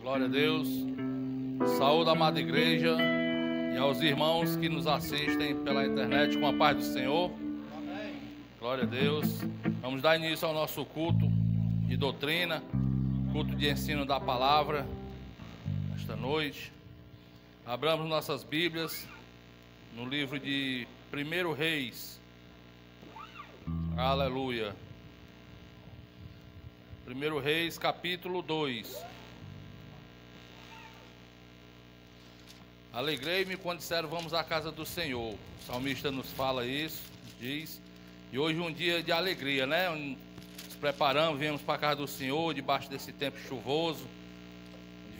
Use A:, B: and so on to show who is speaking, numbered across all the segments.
A: Glória a Deus. Saúde, amada igreja, e aos irmãos que nos assistem pela internet, com a paz do Senhor. Glória a Deus. Vamos dar início ao nosso culto de doutrina, culto de ensino da palavra, esta noite. Abramos nossas Bíblias no livro de 1 Reis. Aleluia. 1 Reis, capítulo 2. Alegrei-me quando disseram vamos à casa do Senhor. O salmista nos fala isso, diz. E hoje um dia de alegria, né? Nos preparamos, viemos para a casa do Senhor, debaixo desse tempo chuvoso.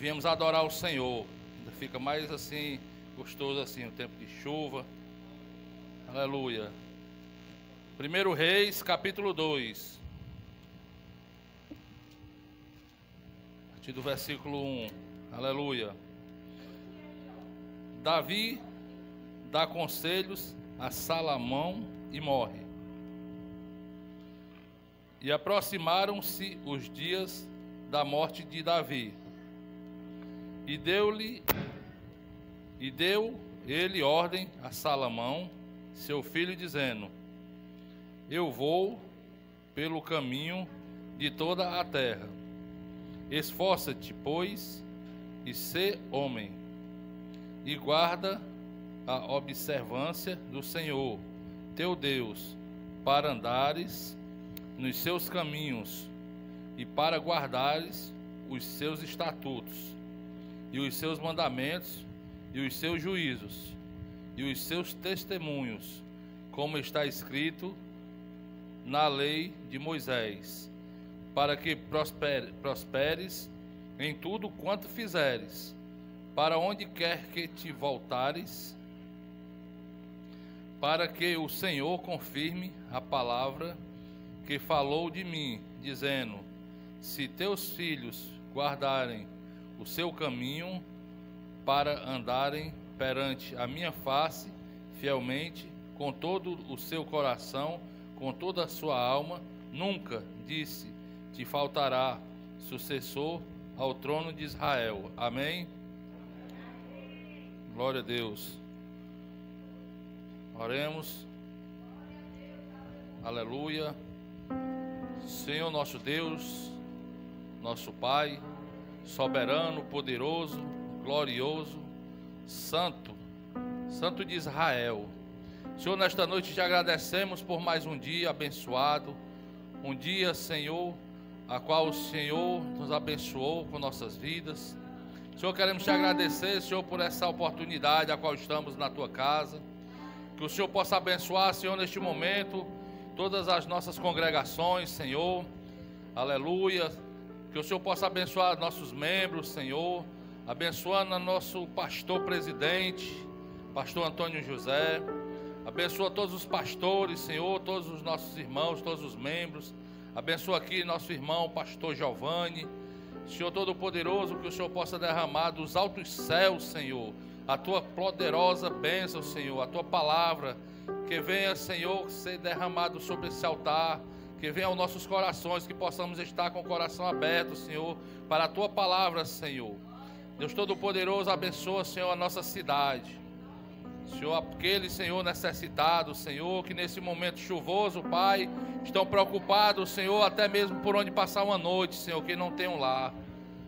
A: Viemos adorar o Senhor. Ainda fica mais assim, gostoso assim, o tempo de chuva. Aleluia. 1 Reis, capítulo 2. A partir do versículo 1. Aleluia. Davi dá conselhos a Salomão e morre. E aproximaram-se os dias da morte de Davi. E deu ele ordem a Salomão, seu filho, dizendo: Eu vou pelo caminho de toda a terra. Esforça-te, pois, e sê homem, e guarda a observância do Senhor, teu Deus, para andares nos seus caminhos, e para guardares os seus estatutos, e os seus mandamentos, e os seus juízos, e os seus testemunhos, como está escrito na lei de Moisés, para que prosperes em tudo quanto fizeres, para onde quer que te voltares, para que o Senhor confirme a palavra que falou de mim, dizendo: Se teus filhos guardarem o seu caminho, para andarem perante a minha face fielmente, com todo o seu coração, com toda a sua alma, nunca, disse, te faltará sucessor ao trono de Israel. Amém? Glória a Deus. Oremos. Aleluia. Senhor nosso Deus, nosso Pai, soberano, poderoso, glorioso, santo, santo de Israel. Senhor, nesta noite te agradecemos por mais um dia abençoado, um dia, Senhor, a qual o Senhor nos abençoou com nossas vidas. Senhor, queremos te agradecer, Senhor, por essa oportunidade a qual estamos na tua casa. Que o Senhor possa abençoar, Senhor, neste momento, todas as nossas congregações, Senhor. Aleluia. Que o Senhor possa abençoar nossos membros, Senhor. Abençoando o nosso pastor presidente, pastor Antônio José. Abençoa todos os pastores, Senhor, todos os nossos irmãos, todos os membros. Abençoa aqui nosso irmão, pastor Giovanni. Senhor Todo-Poderoso, que o Senhor possa derramar dos altos céus, Senhor, a tua poderosa bênção, Senhor, a tua palavra, que venha, Senhor, ser derramado sobre esse altar, que venha aos nossos corações, que possamos estar com o coração aberto, Senhor, para a tua palavra, Senhor. Deus Todo-Poderoso, abençoa, Senhor, a nossa cidade. Senhor, aqueles, Senhor, necessitados, Senhor, que nesse momento chuvoso, Pai, estão preocupados, Senhor, até mesmo por onde passar uma noite, Senhor, que não tem um lar.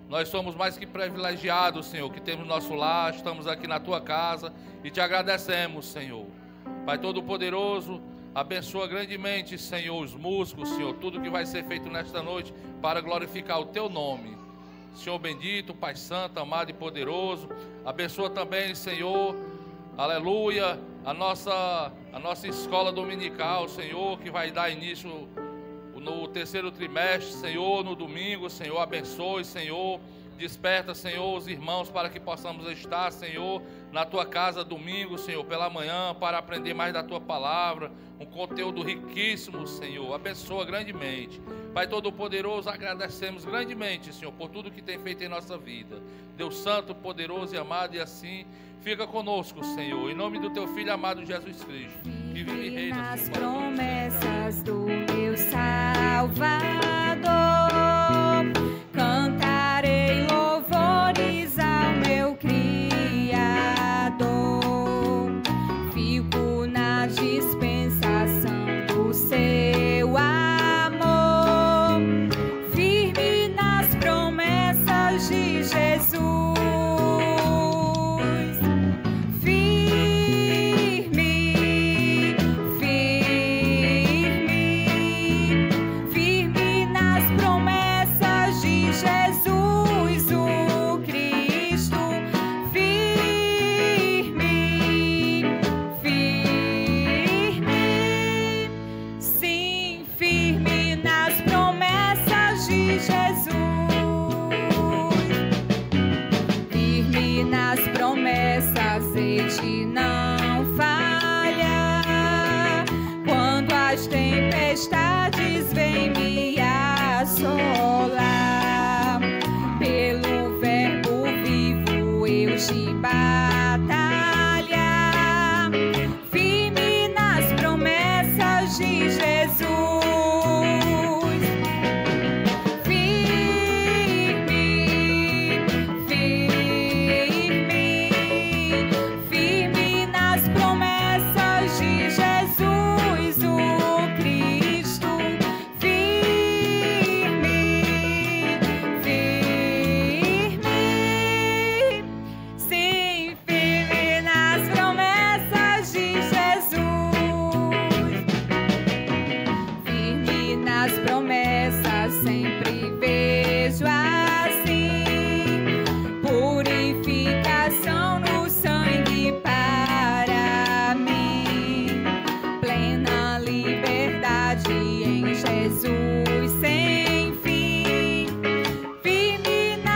A: Nós somos mais que privilegiados, Senhor, que temos nosso lar, estamos aqui na tua casa e te agradecemos, Senhor. Pai Todo-Poderoso, abençoa grandemente, Senhor, os músicos, Senhor, tudo que vai ser feito nesta noite para glorificar o teu nome. Senhor bendito, Pai Santo, amado e poderoso, abençoa também, Senhor, aleluia, a nossa escola dominical, Senhor, que vai dar início no terceiro trimestre, Senhor, no domingo, Senhor, abençoe, Senhor, desperta, Senhor, os irmãos para que possamos estar, Senhor, na tua casa domingo, Senhor, pela manhã, para aprender mais da tua palavra, um conteúdo riquíssimo, Senhor, abençoa grandemente. Pai Todo-Poderoso, agradecemos grandemente, Senhor, por tudo que tem feito em nossa vida. Deus Santo, poderoso e amado, e assim fica conosco, Senhor, em nome do teu Filho amado Jesus Cristo, que vive e reina
B: nas
A: Senhor,
B: promessas do meu Salvador, cantarei louvor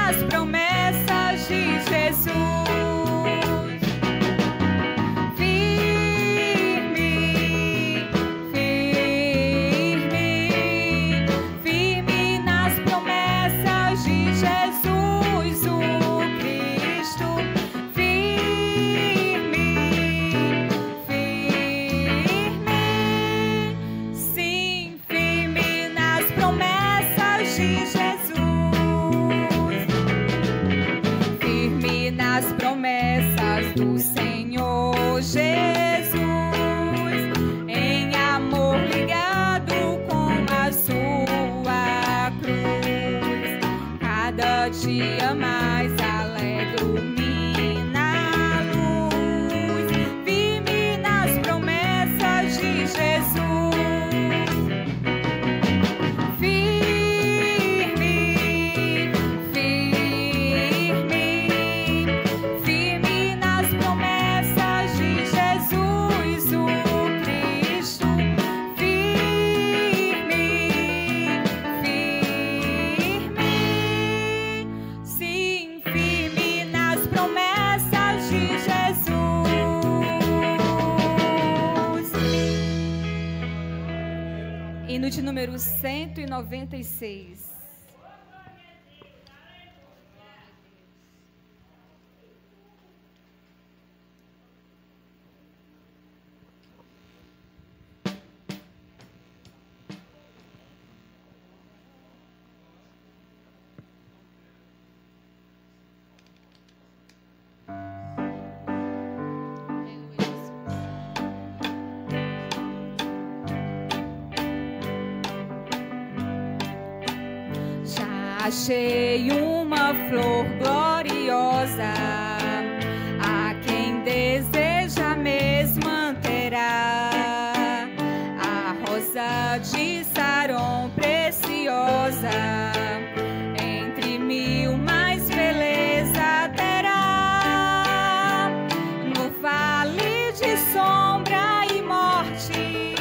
B: nas promessas de Jesus. Do Senhor Jesus, em amor ligado com a sua cruz, cada dia mais alegro-me na luz, firme nas promessas de Jesus. Hino de número 196. Achei uma flor gloriosa, a quem deseja mesmo terá, a rosa de Saron preciosa, entre mil mais beleza terá, no vale de sombra e morte,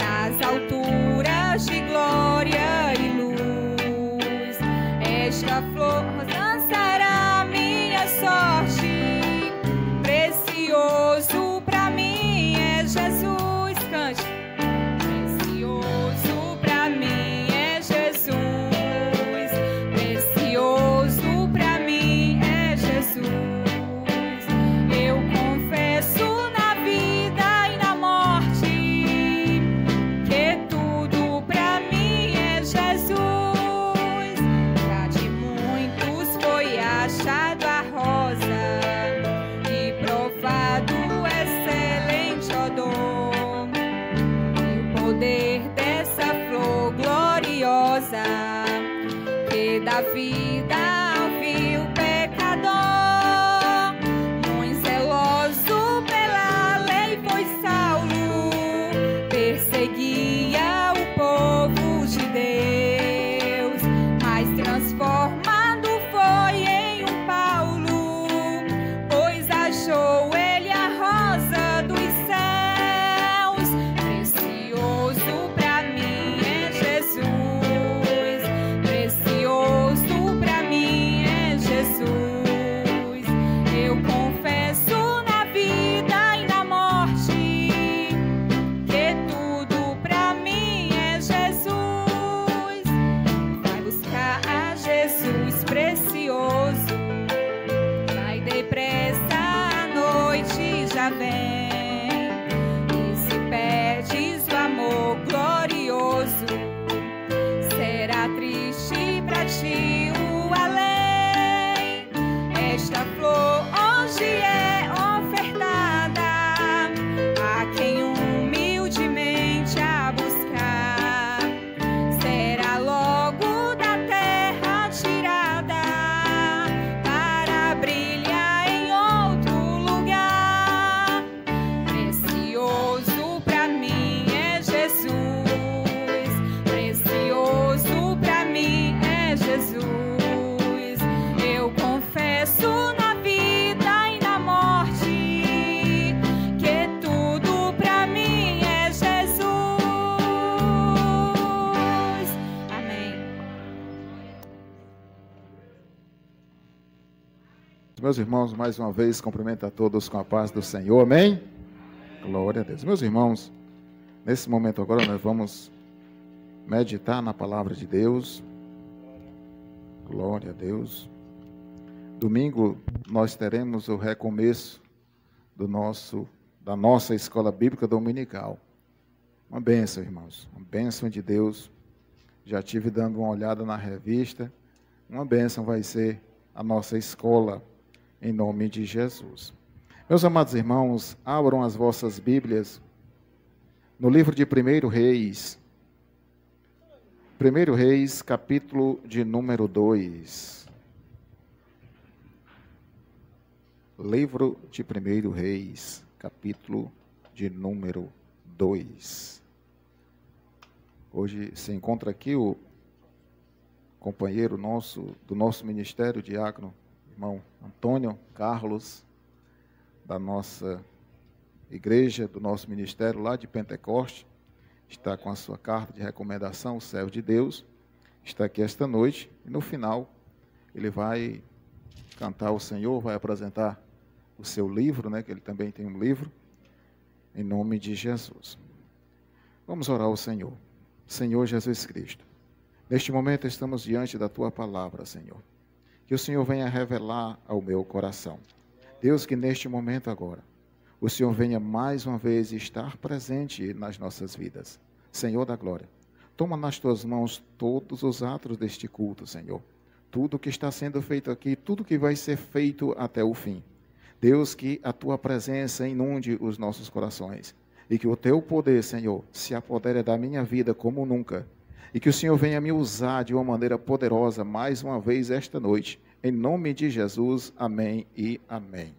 B: nas alturas de glória e luz. Esta flor será minha sorte, precioso pra mim é Jesus. Cante. Precioso pra mim é Jesus, precioso pra mim é Jesus. Eu confesso na vida e na morte que tudo pra mim é Jesus. Achado a rosa e provado excelente odor, e o poder dessa flor gloriosa que dá vida ao vil pecador. Muito zeloso pela lei foi Saulo, perseguia o povo de Deus, mas transformado foi em Paulo, pois achou ele a rosa dos céus. Precioso pra mim é Jesus, precioso pra mim
C: Meus irmãos, mais uma vez, cumprimento a todos com a paz do Senhor, amém? Glória a Deus. Meus irmãos, nesse momento agora nós vamos meditar na palavra de Deus. Glória a Deus. Domingo nós teremos o recomeço da nossa escola bíblica dominical. Uma bênção, irmãos, uma bênção de Deus. Já tive dando uma olhada na revista. Uma bênção vai ser a nossa escola, em nome de Jesus. Meus amados irmãos, abram as vossas Bíblias no livro de 1 Reis. 1 Reis, capítulo de número 2. Livro de 1 Reis, capítulo de número 2. Hoje se encontra aqui o companheiro do nosso ministério, diácono, irmão Antônio Carlos, da nossa igreja, do nosso ministério lá de Pentecoste, está com a sua carta de recomendação, o servo de Deus, está aqui esta noite, e no final ele vai cantar ao Senhor, vai apresentar o seu livro, que ele também tem um livro, em nome de Jesus. Vamos orar ao Senhor. Senhor Jesus Cristo, neste momento estamos diante da Tua palavra, Senhor. Que o Senhor venha revelar ao meu coração. Deus, que neste momento agora, o Senhor venha mais uma vez estar presente nas nossas vidas. Senhor da glória, toma nas Tuas mãos todos os atos deste culto, Senhor. Tudo que está sendo feito aqui, tudo que vai ser feito até o fim. Deus, que a Tua presença inunde os nossos corações. E que o Teu poder, Senhor, se apodere da minha vida como nunca. E que o Senhor venha me usar de uma maneira poderosa mais uma vez esta noite. Em nome de Jesus, amém e amém.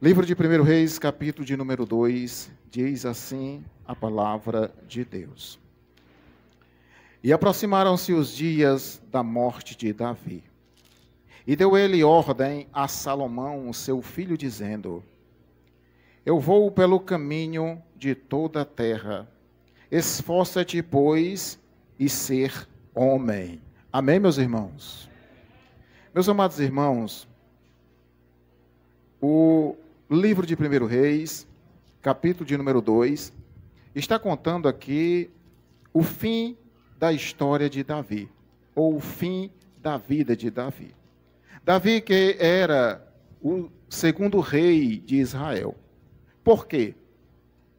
C: Livro de 1 Reis, capítulo de número 2, diz assim a palavra de Deus. E aproximaram-se os dias da morte de Davi. E deu ele ordem a Salomão, seu filho, dizendo: Eu vou pelo caminho de toda a terra. Esforça-te, pois, e ser homem. Amém, meus irmãos? Meus amados irmãos, o livro de 1 Reis, capítulo de número 2, está contando aqui o fim da história de Davi, ou o fim da vida de Davi. Davi, que era o segundo rei de Israel. Por quê?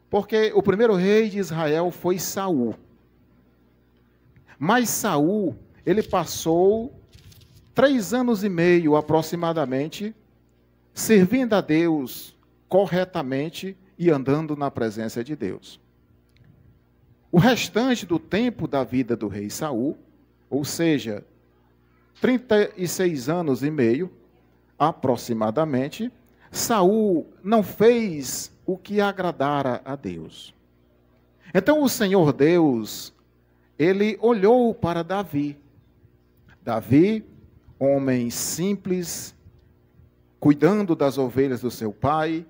C: Porque o primeiro rei de Israel foi Saul. Mas Saul, ele passou 3 anos e meio aproximadamente, servindo a Deus corretamente e andando na presença de Deus. O restante do tempo da vida do rei Saul, ou seja, 36 anos e meio, aproximadamente, Saul não fez o que agradara a Deus. Então o Senhor Deus, ele olhou para Davi. Davi, homem simples, cuidando das ovelhas do seu pai,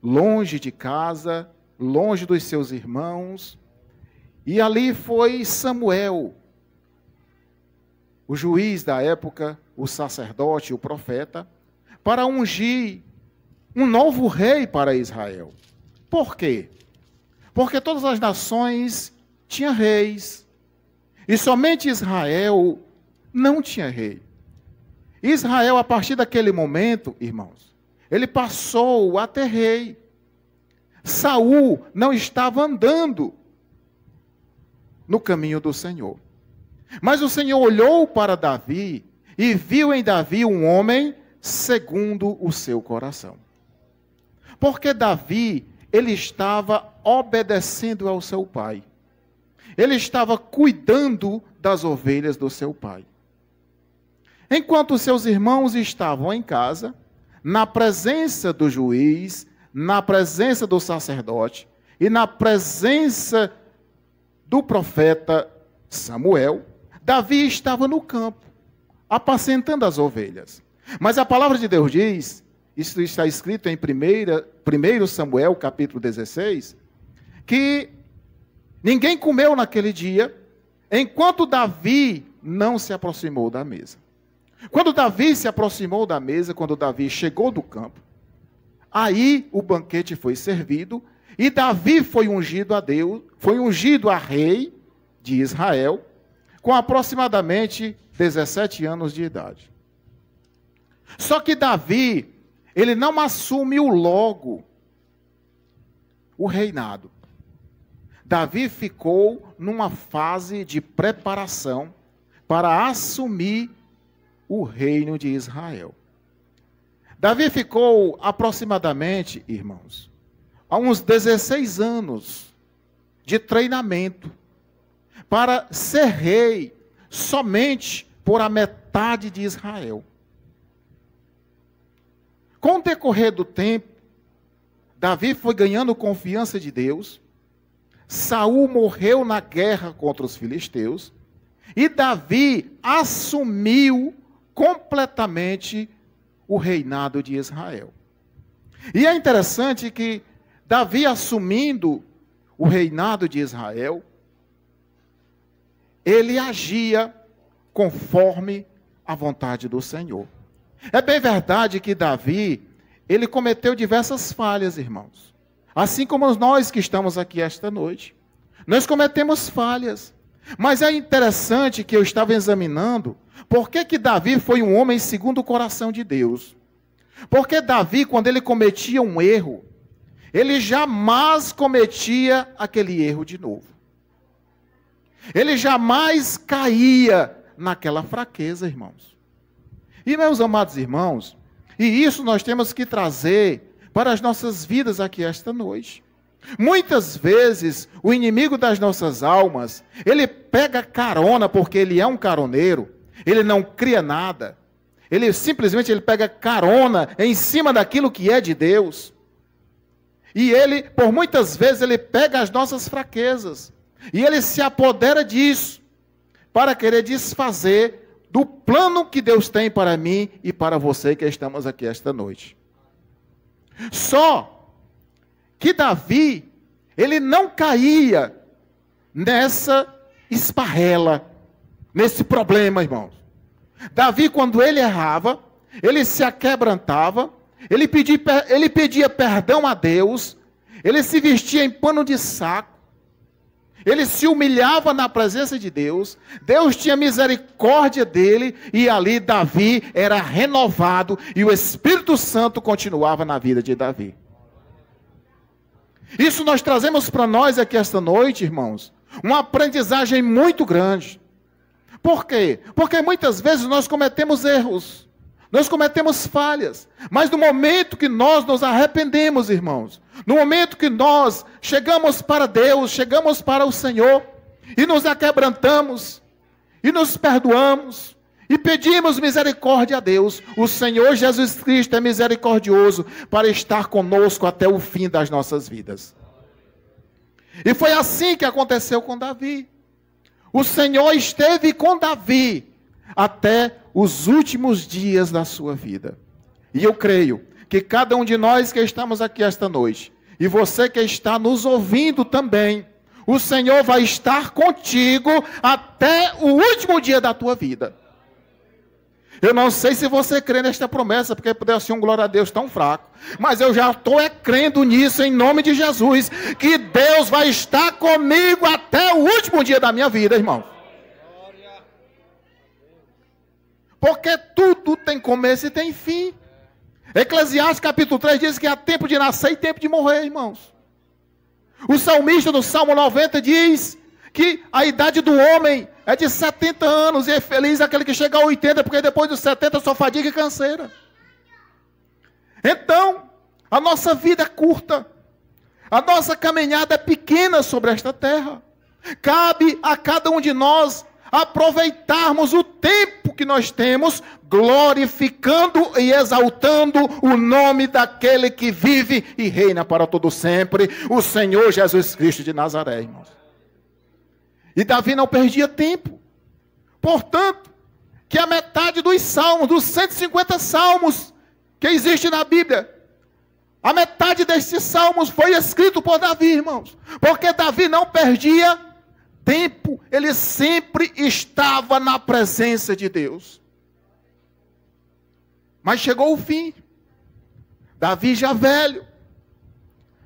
C: longe de casa, longe dos seus irmãos, e ali foi Samuel, o juiz da época, o sacerdote, o profeta, para ungir um novo rei para Israel. Por quê? Porque todas as nações tinham reis, e somente Israel não tinha rei. Israel, a partir daquele momento, irmãos, ele passou a ter rei. Saul não estava andando no caminho do Senhor. Mas o Senhor olhou para Davi e viu em Davi um homem segundo o seu coração. Porque Davi, ele estava obedecendo ao seu pai. Ele estava cuidando das ovelhas do seu pai. Enquanto seus irmãos estavam em casa, na presença do juiz, na presença do sacerdote e na presença do profeta Samuel, Davi estava no campo, apacentando as ovelhas. Mas a palavra de Deus diz, isso está escrito em 1 Samuel, capítulo 16, que ninguém comeu naquele dia, enquanto Davi não se aproximou da mesa. Quando Davi se aproximou da mesa, quando Davi chegou do campo, aí o banquete foi servido e Davi foi ungido a Deus, foi ungido a rei de Israel, com aproximadamente 17 anos de idade. Só que Davi, ele não assumiu logo o reinado. Davi ficou numa fase de preparação para assumir o reino de Israel. Davi ficou aproximadamente, irmãos, há uns 16 anos de treinamento para ser rei somente por a metade de Israel. Com o decorrer do tempo, Davi foi ganhando confiança de Deus. Saul morreu na guerra contra os filisteus e Davi assumiu completamente o reinado de Israel. E é interessante que Davi assumindo o reinado de Israel, ele agia conforme a vontade do Senhor. É bem verdade que Davi, ele cometeu diversas falhas, irmãos. Assim como nós que estamos aqui esta noite. Nós cometemos falhas. Mas é interessante que eu estava examinando por que Davi foi um homem segundo o coração de Deus. Porque Davi, quando ele cometia um erro, ele jamais cometia aquele erro de novo. Ele jamais caía naquela fraqueza, irmãos. E, meus amados irmãos, e isso nós temos que trazer para as nossas vidas aqui esta noite. Muitas vezes, o inimigo das nossas almas, ele pega carona porque ele é um caroneiro, ele não cria nada. Ele simplesmente pega carona em cima daquilo que é de Deus. E ele, por muitas vezes, ele pega as nossas fraquezas. E ele se apodera disso para querer desfazer do plano que Deus tem para mim e para você que estamos aqui esta noite. Só que Davi, ele não caía nessa esparrela, nesse problema, irmãos. Davi, quando ele errava, ele se aquebrantava, ele pedia perdão a Deus, ele se vestia em pano de saco, ele se humilhava na presença de Deus, Deus tinha misericórdia dele, e ali Davi era renovado, e o Espírito Santo continuava na vida de Davi. Isso nós trazemos para nós aqui esta noite, irmãos, uma aprendizagem muito grande. Por quê? Porque muitas vezes nós cometemos erros, nós cometemos falhas, mas no momento que nós nos arrependemos, irmãos, no momento que nós chegamos para Deus, chegamos para o Senhor, e nos aquebrantamos, e nos perdoamos, e pedimos misericórdia a Deus, o Senhor Jesus Cristo é misericordioso para estar conosco até o fim das nossas vidas. E foi assim que aconteceu com Davi. O Senhor esteve com Davi até os últimos dias da sua vida. E eu creio que cada um de nós que estamos aqui esta noite, e você que está nos ouvindo também, o Senhor vai estar contigo até o último dia da tua vida. Eu não sei se você crê nesta promessa, porque puder ser um glória a Deus tão fraco, mas eu já estou crendo nisso em nome de Jesus, que Deus vai estar comigo até o último dia da minha vida, irmão. Porque tudo tem começo e tem fim. Eclesiastes capítulo 3 diz que há tempo de nascer e tempo de morrer, irmãos. O salmista do Salmo 90 diz que a idade do homem é de 70 anos, e é feliz aquele que chega a 80, porque depois dos 70 só fadiga e canseira. Então, a nossa vida é curta, a nossa caminhada é pequena sobre esta terra. Cabe a cada um de nós aproveitarmos o tempo que nós temos, glorificando e exaltando o nome daquele que vive e reina para todo sempre, o Senhor Jesus Cristo de Nazaré, irmãos. E Davi não perdia tempo. Portanto, que a metade dos salmos, dos 150 salmos que existe na Bíblia, a metade destes salmos foi escrito por Davi, irmãos. Porque Davi não perdia tempo, ele sempre estava na presença de Deus. Mas chegou o fim. Davi já velho,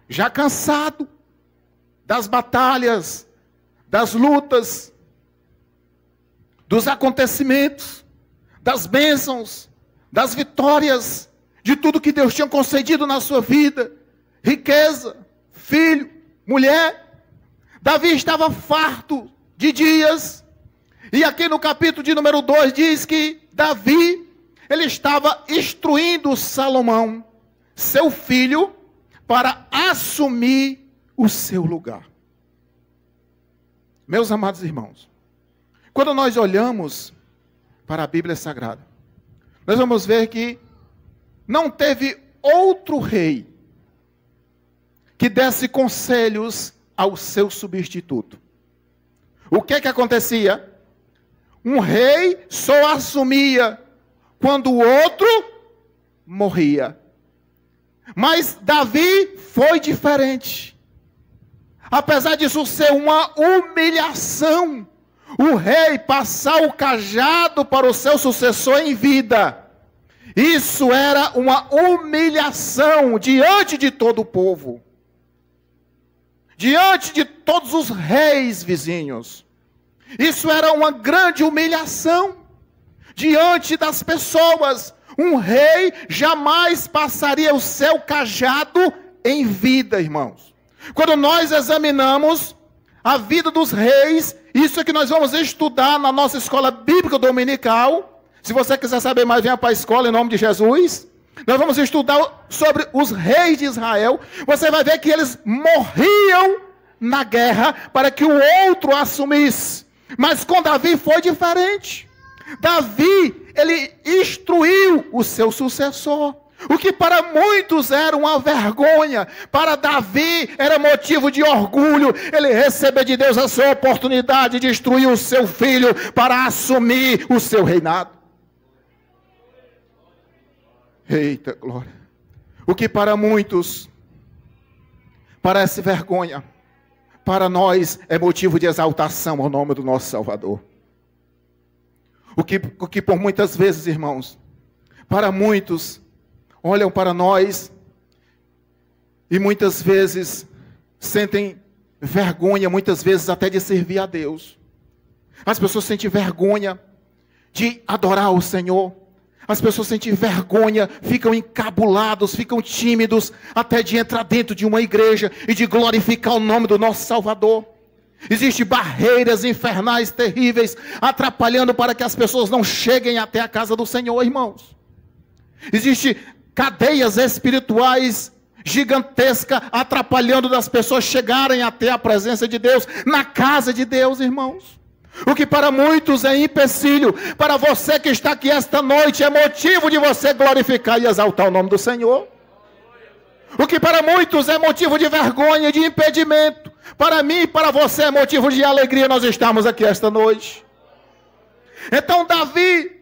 C: já cansado das batalhas, das lutas, dos acontecimentos, das bênçãos, das vitórias, de tudo que Deus tinha concedido na sua vida, riqueza, filho, mulher. Davi estava farto de dias, e aqui no capítulo de número 2 diz que Davi, ele estava instruindo Salomão, seu filho, para assumir o seu lugar. Meus amados irmãos, quando nós olhamos para a Bíblia Sagrada, nós vamos ver que não teve outro rei que desse conselhos ao seu substituto. O que acontecia? Um rei só assumia quando o outro morria. Mas Davi foi diferente. Apesar disso ser uma humilhação, o rei passar o cajado para o seu sucessor em vida, isso era uma humilhação diante de todo o povo, diante de todos os reis vizinhos. Isso era uma grande humilhação diante das pessoas. Um rei jamais passaria o seu cajado em vida, irmãos. Quando nós examinamos a vida dos reis, isso é que nós vamos estudar na nossa escola bíblica dominical. Se você quiser saber mais, venha para a escola em nome de Jesus. Nós vamos estudar sobre os reis de Israel. Você vai ver que eles morriam na guerra para que o outro assumisse. Mas com Davi foi diferente. Davi, ele instruiu o seu sucessor. O que para muitos era uma vergonha, para Davi era motivo de orgulho. Ele recebeu de Deus a sua oportunidade de instruir o seu filho para assumir o seu reinado. Eita glória! O que para muitos parece vergonha, para nós é motivo de exaltação ao nome do nosso Salvador. O que por muitas vezes, irmãos, para muitos, olham para nós e muitas vezes sentem vergonha, muitas vezes até de servir a Deus. As pessoas sentem vergonha de adorar o Senhor. As pessoas sentem vergonha, ficam encabulados, ficam tímidos, até de entrar dentro de uma igreja e de glorificar o nome do nosso Salvador. Existem barreiras infernais terríveis, atrapalhando para que as pessoas não cheguem até a casa do Senhor, irmãos. Existem cadeias espirituais gigantescas, atrapalhando das pessoas chegarem até a presença de Deus, na casa de Deus, irmãos. O que para muitos é empecilho, para você que está aqui esta noite, é motivo de você glorificar e exaltar o nome do Senhor. O que para muitos é motivo de vergonha, de impedimento, para mim e para você é motivo de alegria. Nós estamos aqui esta noite. Então Davi,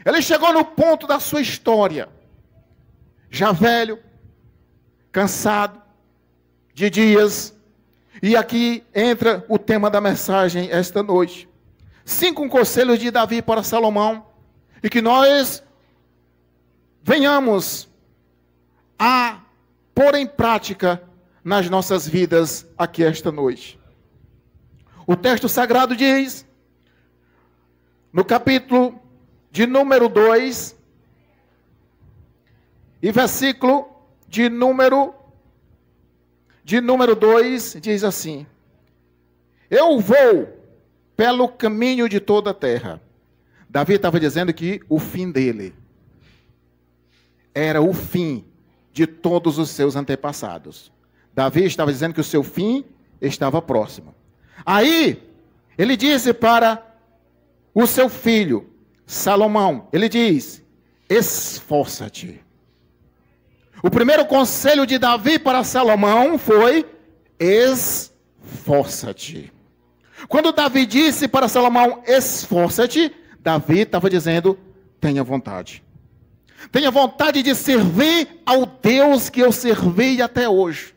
C: ele chegou no ponto da sua história, já velho, cansado de dias. E aqui entra o tema da mensagem esta noite. 5 conselhos de Davi para Salomão, e que nós venhamos a pôr em prática nas nossas vidas aqui esta noite. O texto sagrado diz, no capítulo de número 2, e versículo de número 2, diz assim: eu vou pelo caminho de toda a terra. Davi estava dizendo que o fim dele era o fim de todos os seus antepassados. Davi estava dizendo que o seu fim estava próximo. Aí, ele disse para o seu filho, Salomão, ele diz, esforça-te. O primeiro conselho de Davi para Salomão foi, esforça-te. Quando Davi disse para Salomão, esforça-te, Davi estava dizendo, tenha vontade. Tenha vontade de servir ao Deus que eu servi até hoje.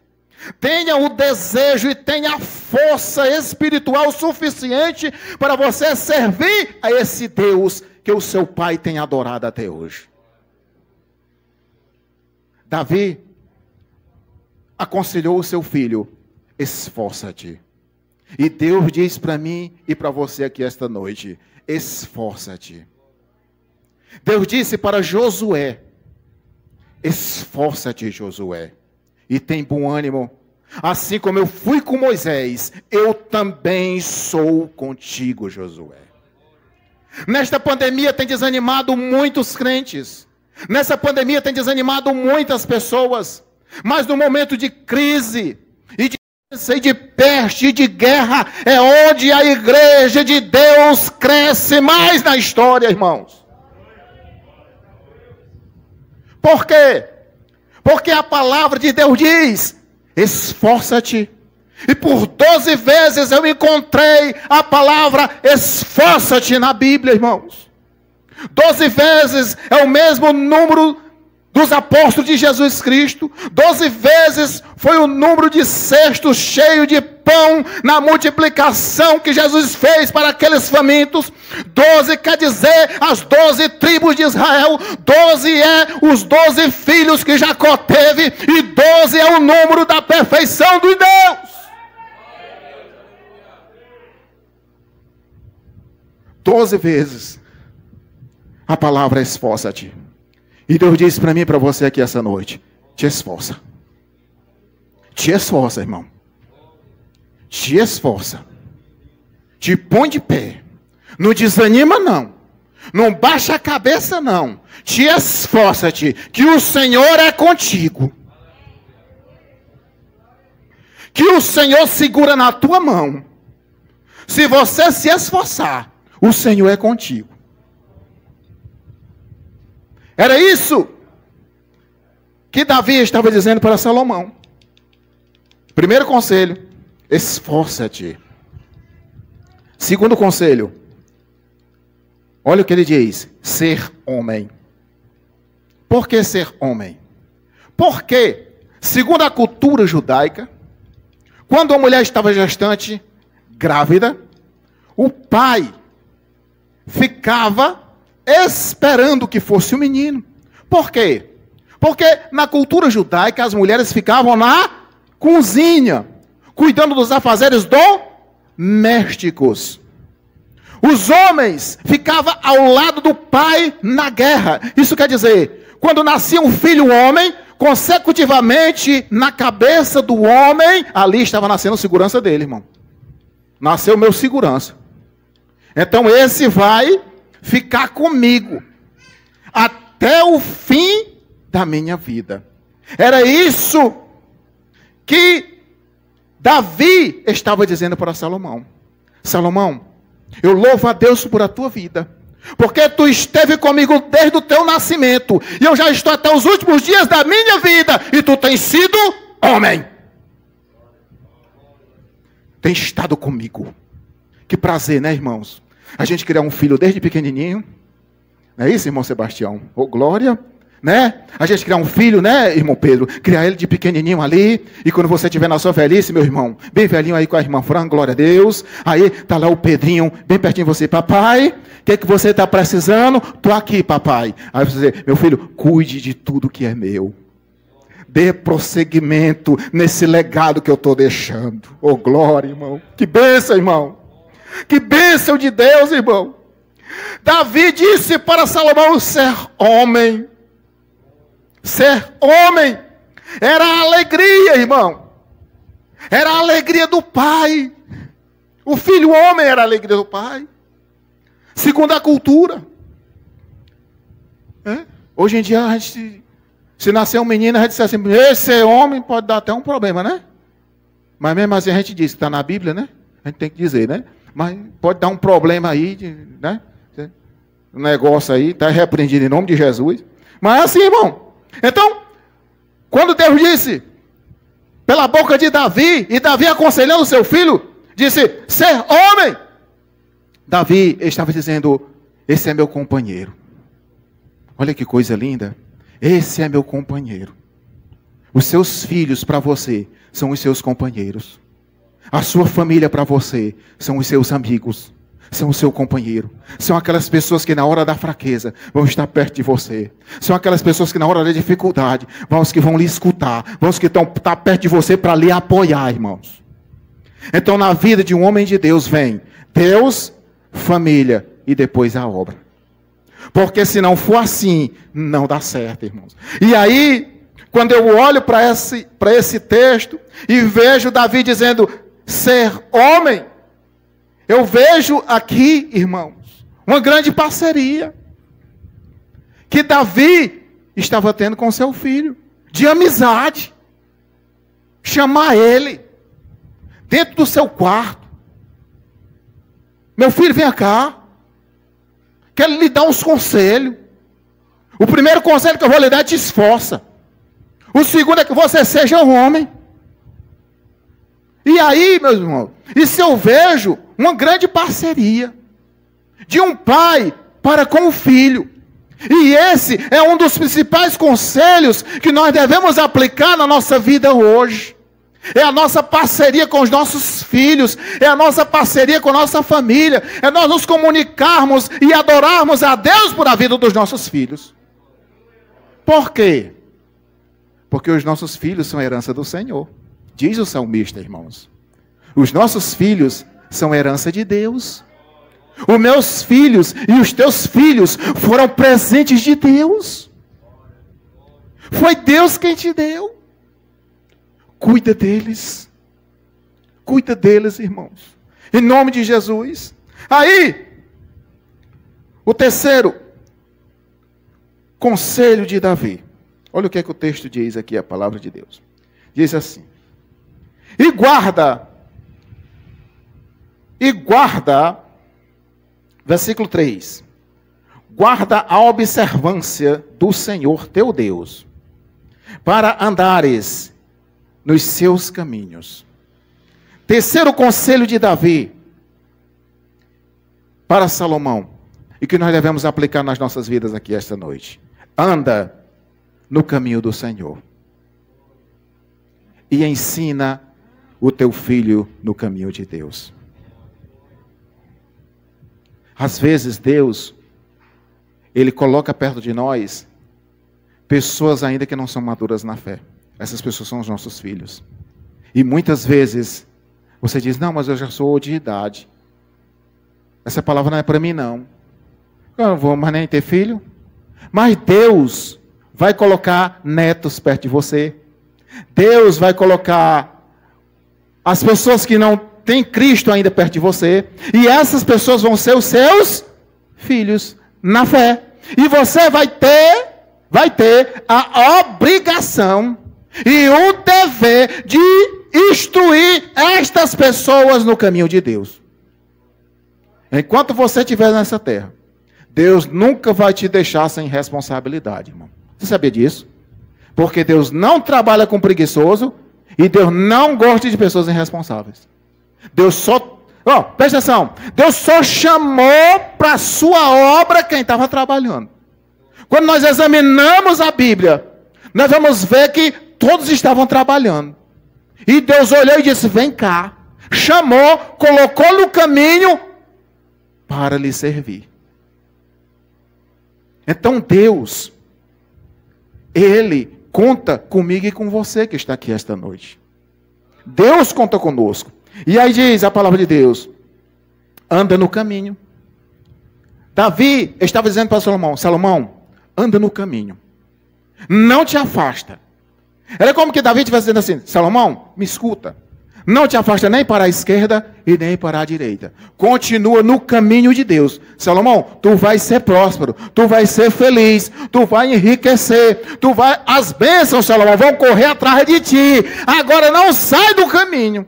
C: Tenha o desejo e tenha a força espiritual suficiente para você servir a esse Deus que o seu pai tem adorado até hoje. Davi aconselhou o seu filho: esforça-te. E Deus diz para mim e para você aqui esta noite: esforça-te. Deus disse para Josué: esforça-te, Josué, e tem bom ânimo. Assim como eu fui com Moisés, eu também sou contigo, Josué. Nesta pandemia tem desanimado muitos crentes. Nessa pandemia tem desanimado muitas pessoas. Mas no momento de crise, e de peste, e de guerra, é onde a igreja de Deus cresce mais na história, irmãos. Por quê? Porque a palavra de Deus diz: esforça-te. E por 12 vezes eu encontrei a palavra esforça-te na Bíblia, irmãos. 12 vezes é o mesmo número dos apóstolos de Jesus Cristo. 12 vezes foi o número de cestos cheios de pão na multiplicação que Jesus fez para aqueles famintos. 12 quer dizer as 12 tribos de Israel. 12 é os 12 filhos que Jacó teve. E 12 é o número da perfeição de Deus. 12 vezes a palavra esforça-te. E Deus disse para mim e para você aqui essa noite: te esforça. Te esforça, irmão. Te esforça. Te põe de pé. Não desanima, não. Não baixa a cabeça, não. Te esforça-te, que o Senhor é contigo. Que o Senhor segura na tua mão. Se você se esforçar, o Senhor é contigo. Era isso que Davi estava dizendo para Salomão. Primeiro conselho: esforça-te. Segundo conselho, olha o que ele diz: ser homem. Por que ser homem? Porque, segundo a cultura judaica, quando a mulher estava gestante, grávida, o pai ficava esperando que fosse o menino. Por quê? Porque na cultura judaica as mulheres ficavam na cozinha, cuidando dos afazeres domésticos. Os homens ficavam ao lado do pai na guerra. Isso quer dizer, quando nascia um filho homem, consecutivamente na cabeça do homem, ali estava nascendo segurança dele, irmão. Nasceu meu segurança. Então esse vai ficar comigo até o fim da minha vida. Era isso que Davi estava dizendo para Salomão. Salomão, eu louvo a Deus por a tua vida, porque tu esteve comigo desde o teu nascimento, e eu já estou até os últimos dias da minha vida, e tu tens sido homem. Tem estado comigo. Que prazer, né, irmãos? A gente criar um filho desde pequenininho. Não é isso, irmão Sebastião? Ô, glória, né? A gente criar um filho, né, irmão Pedro? Criar ele de pequenininho ali. E quando você estiver na sua velhice, meu irmão, bem velhinho aí com a irmã Fran, glória a Deus. Aí tá lá o Pedrinho, bem pertinho de você. Papai, o que você está precisando? Tô aqui, papai. Aí você diz: meu filho, cuide de tudo que é meu. Dê prosseguimento nesse legado que eu estou deixando. Ô, glória, irmão. Que bênção, irmão. Que bênção de Deus, irmão. Davi disse para Salomão: ser homem. Ser homem. Era a alegria, irmão. Era a alegria do pai. O filho homem era a alegria do pai. Segundo a cultura. Hoje em dia, a gente, se nascer um menino, a gente diz assim: esse homem pode dar até um problema, né? Mas mesmo assim a gente diz que está na Bíblia, né? A gente tem que dizer, né? Mas pode dar um problema aí, né? Um negócio aí, está repreendido em nome de Jesus. Mas é assim, irmão. Então, quando Deus disse, pela boca de Davi, e Davi aconselhando seu filho, disse: ser homem. Davi estava dizendo: esse é meu companheiro. Olha que coisa linda. Esse é meu companheiro. Os seus filhos para você são os seus companheiros. A sua família para você são os seus amigos. são o seu companheiro. São aquelas pessoas que na hora da fraqueza vão estar perto de você. São aquelas pessoas que na hora da dificuldade vão lhe escutar. Vão que estar perto de você para lhe apoiar, irmãos. Então na vida de um homem de Deus vem Deus, família e depois a obra. Porque se não for assim, não dá certo, irmãos. E aí, quando eu olho para esse texto e vejo Davi dizendo ser homem, eu vejo aqui, irmãos, uma grande parceria que Davi estava tendo com seu filho, de amizade. Chamar ele dentro do seu quarto. Meu filho, vem cá. Quero lhe dar uns conselhos. O primeiro conselho que eu vou lhe dar é te esforça. O segundo é que você seja um homem. E aí, meus irmãos, isso eu vejo uma grande parceria de um pai para com o filho. E esse é um dos principais conselhos que nós devemos aplicar na nossa vida hoje. É a nossa parceria com os nossos filhos, é a nossa parceria com a nossa família, é nós nos comunicarmos e adorarmos a Deus por a vida dos nossos filhos. Por quê? Porque os nossos filhos são herança do Senhor. Diz o salmista, irmãos. Os nossos filhos são herança de Deus. Os meus filhos e os teus filhos foram presentes de Deus. Foi Deus quem te deu. Cuida deles. Cuida deles, irmãos. Em nome de Jesus. Aí, o terceiro conselho de Davi. Olha o que é que o texto diz aqui, a palavra de Deus. Diz assim. E guarda, versículo 3. Guarda a observância do Senhor teu Deus, para andares nos seus caminhos. Terceiro conselho de Davi para Salomão, e que nós devemos aplicar nas nossas vidas aqui esta noite. Anda no caminho do Senhor e ensina o teu filho no caminho de Deus. Às vezes Deus, Ele coloca perto de nós pessoas ainda que não são maduras na fé. Essas pessoas são os nossos filhos. E muitas vezes você diz, não, mas eu já sou de idade. Essa palavra não é para mim, não. Eu não vou mais nem ter filho. Mas Deus vai colocar netos perto de você. Deus vai colocar as pessoas que não têm Cristo ainda perto de você. E essas pessoas vão ser os seus filhos na fé. E você vai ter a obrigação e o dever de instruir estas pessoas no caminho de Deus. Enquanto você estiver nessa terra, Deus nunca vai te deixar sem responsabilidade, irmão. Você sabia disso? Porque Deus não trabalha com preguiçoso e Deus não gosta de pessoas irresponsáveis. Deus só... presta atenção. Deus só chamou para a sua obra quem estava trabalhando. Quando nós examinamos a Bíblia, nós vamos ver que todos estavam trabalhando. E Deus olhou e disse, vem cá. Chamou, colocou no caminho para lhe servir. Então Deus, Ele conta comigo e com você que está aqui esta noite. Deus conta conosco. E aí diz a palavra de Deus, anda no caminho. Davi estava dizendo para Salomão, Salomão, anda no caminho. Não te afasta. Era como que Davi estivesse dizendo assim, Salomão, me escuta. Não te afasta nem para a esquerda e nem para a direita. Continua no caminho de Deus. Salomão, tu vais ser próspero, tu vais ser feliz, tu vais enriquecer, as bênçãos, Salomão, vão correr atrás de ti. Agora não sai do caminho.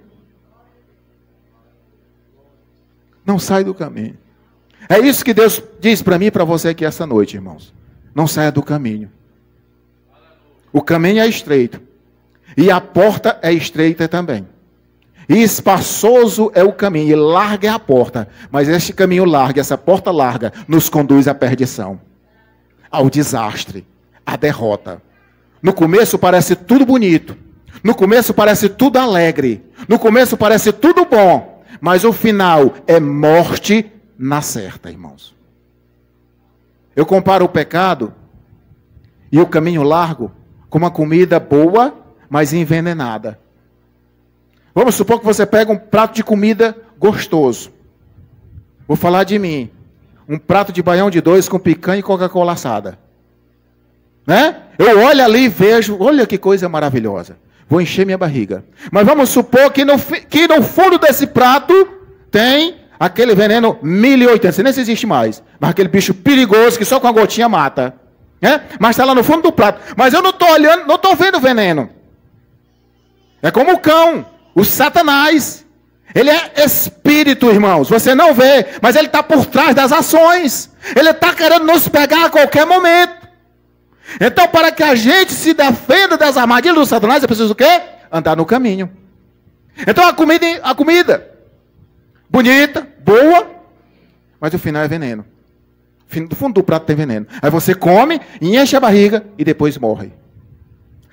C: Não sai do caminho. É isso que Deus diz para mim e para você aqui essa noite, irmãos. Não saia do caminho. O caminho é estreito. E a porta é estreita também. E espaçoso é o caminho, e larga é a porta. Mas este caminho largo, essa porta larga, nos conduz à perdição, ao desastre, à derrota. No começo parece tudo bonito. No começo parece tudo alegre. No começo parece tudo bom. Mas o final é morte na certa, irmãos. Eu comparo o pecado e o caminho largo com uma comida boa, mas envenenada. Vamos supor que você pega um prato de comida gostoso. Vou falar de mim. Um prato de baião de 2 com picanha e Coca-Cola assada. Né? Eu olho ali e vejo, olha que coisa maravilhosa. Vou encher minha barriga. Mas vamos supor que no fundo desse prato tem aquele veneno 1080. Nem se existe mais. Mas aquele bicho perigoso que só com a gotinha mata. Né? Mas está lá no fundo do prato. Mas eu não estou olhando, não estou vendo o veneno. É como o cão, o Satanás. Ele é espírito, irmãos. Você não vê, mas ele está por trás das ações. Ele está querendo nos pegar a qualquer momento. Então, para que a gente se defenda das armadilhas do Satanás, é preciso o quê? Andar no caminho. Então, a comida bonita, boa, mas o final é veneno. No fundo do prato tem veneno. Aí você come, enche a barriga e depois morre.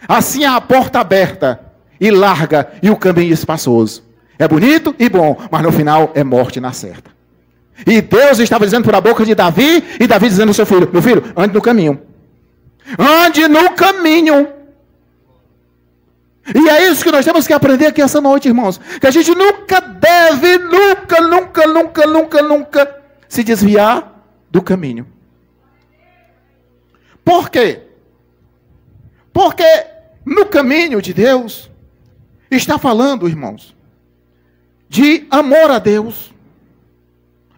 C: Assim é a porta aberta e larga e o caminho espaçoso. É bonito e bom, mas no final é morte na certa. E Deus estava dizendo por a boca de Davi, e Davi dizendo ao seu filho, meu filho, ande no caminho. Ande no caminho. E é isso que nós temos que aprender aqui essa noite, irmãos. Que a gente nunca deve, nunca se desviar do caminho. Por quê? Porque no caminho de Deus está falando, irmãos, de amor a Deus,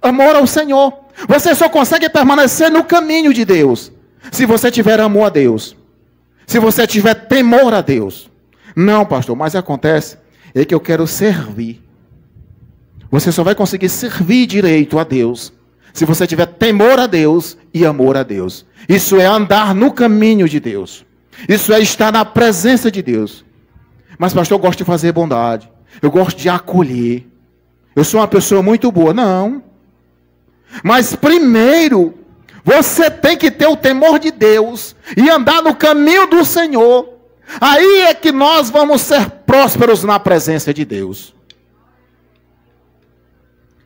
C: amor ao Senhor. Você só consegue permanecer no caminho de Deus se você tiver amor a Deus, se você tiver temor a Deus. Não, pastor, mas acontece é que eu quero servir. Você só vai conseguir servir direito a Deus se você tiver temor a Deus e amor a Deus. Isso é andar no caminho de Deus. Isso é estar na presença de Deus. Mas, pastor, eu gosto de fazer bondade. Eu gosto de acolher. Eu sou uma pessoa muito boa. Não. Mas primeiro, você tem que ter o temor de Deus e andar no caminho do Senhor. Aí é que nós vamos ser prósperos na presença de Deus.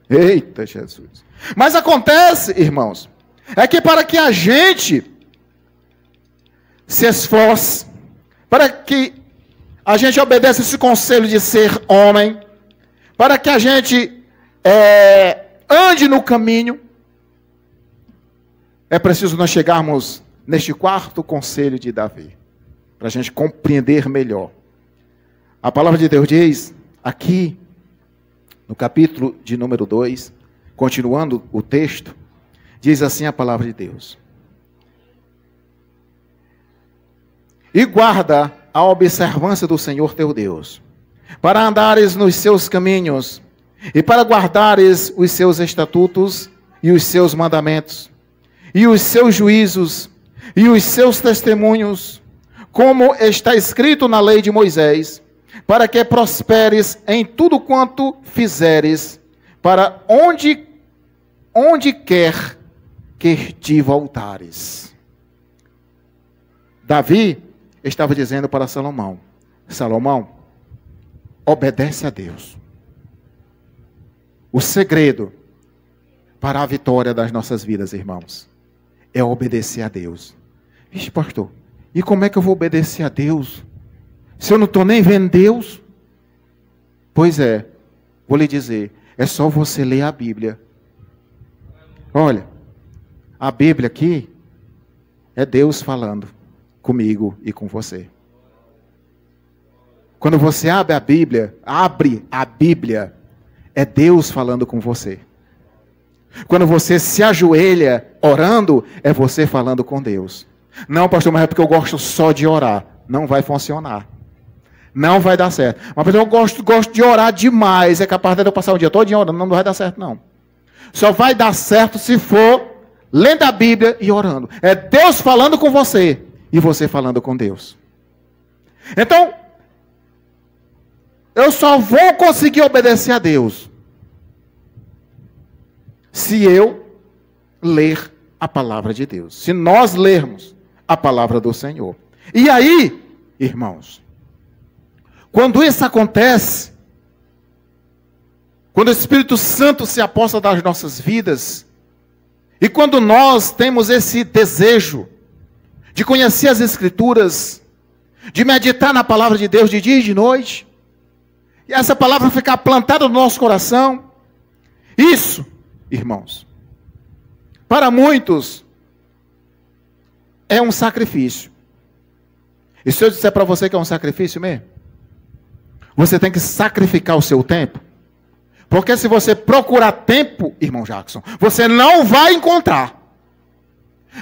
C: Eita, Jesus. Mas acontece, irmãos, é que para que a gente se esforce, para que a gente obedeça esse conselho de ser homem, para que a gente ande no caminho, é preciso nós chegarmos neste quarto conselho de Davi, para a gente compreender melhor. A palavra de Deus diz, aqui, no capítulo de número 2, continuando o texto, diz assim a palavra de Deus. E guarda a observância do Senhor teu Deus, para andares nos seus caminhos, e para guardares os seus estatutos, e os seus mandamentos, e os seus juízos, e os seus testemunhos, como está escrito na lei de Moisés, para que prosperes em tudo quanto fizeres, para onde quer que te voltares. Davi estava dizendo para Salomão, Salomão, obedece a Deus. O segredo para a vitória das nossas vidas, irmãos, é obedecer a Deus. Vixe, pastor, e como é que eu vou obedecer a Deus? Se eu não estou nem vendo Deus? Pois é, vou lhe dizer, é só você ler a Bíblia. Olha, a Bíblia aqui é Deus falando comigo e com você. Quando você abre a Bíblia, é Deus falando com você. Quando você se ajoelha orando, é você falando com Deus. Não, pastor, mas é porque eu gosto só de orar. Não vai funcionar. Não vai dar certo. Mas eu gosto de orar demais. É capaz de eu passar o dia todo orando. Não vai dar certo, não. Só vai dar certo se for lendo a Bíblia e orando. É Deus falando com você e você falando com Deus. Então, eu só vou conseguir obedecer a Deus se eu ler a palavra de Deus. Se nós lermos a palavra do Senhor. E aí, irmãos, quando isso acontece, Quando o Espírito Santo se aposta das nossas vidas, e quando nós temos esse desejo de conhecer as Escrituras, de meditar na palavra de Deus de dia e de noite, e essa palavra ficar plantada no nosso coração, isso, irmãos, para muitos, é um sacrifício. E se eu disser para você que é um sacrifício mesmo, você tem que sacrificar o seu tempo. Porque se você procurar tempo, irmão Jackson, você não vai encontrar.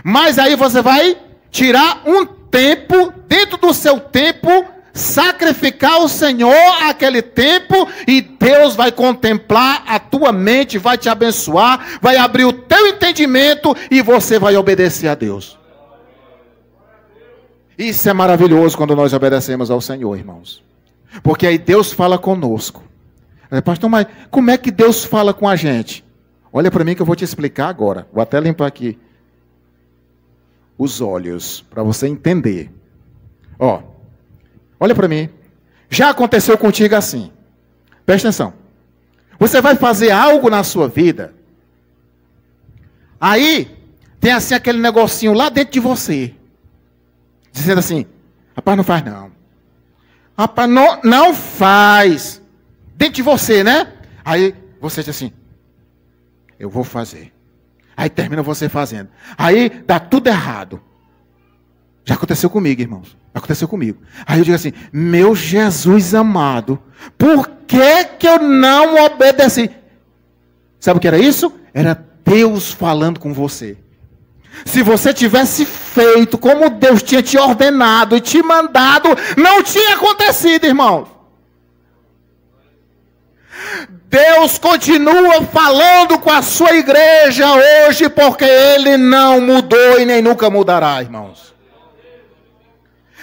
C: Mas aí você vai tirar um tempo, dentro do seu tempo, sacrificar ao Senhor aquele tempo, e Deus vai contemplar a tua mente, vai te abençoar, vai abrir o teu entendimento, e você vai obedecer a Deus. Isso é maravilhoso quando nós obedecemos ao Senhor, irmãos. Porque aí Deus fala conosco. Pastor, mas como é que Deus fala com a gente? Olha para mim que eu vou te explicar agora. Vou até limpar aqui os olhos, para você entender. Ó, olha para mim. Já aconteceu contigo assim. Presta atenção. Você vai fazer algo na sua vida. Aí, tem assim aquele negocinho lá dentro de você. Dizendo assim, rapaz, não faz não. Rapaz, não faz. Dentro de você, né? Aí você diz assim, eu vou fazer. Aí termina você fazendo. Aí dá tudo errado. Já aconteceu comigo, irmãos. Aconteceu comigo. Aí eu digo assim, meu Jesus amado, por que eu não obedeci? Sabe o que era isso? Era Deus falando com você. Se você tivesse feito como Deus tinha te ordenado e te mandado, não tinha acontecido, irmãos. Deus continua falando com a sua igreja hoje, porque Ele não mudou e nem nunca mudará, irmãos.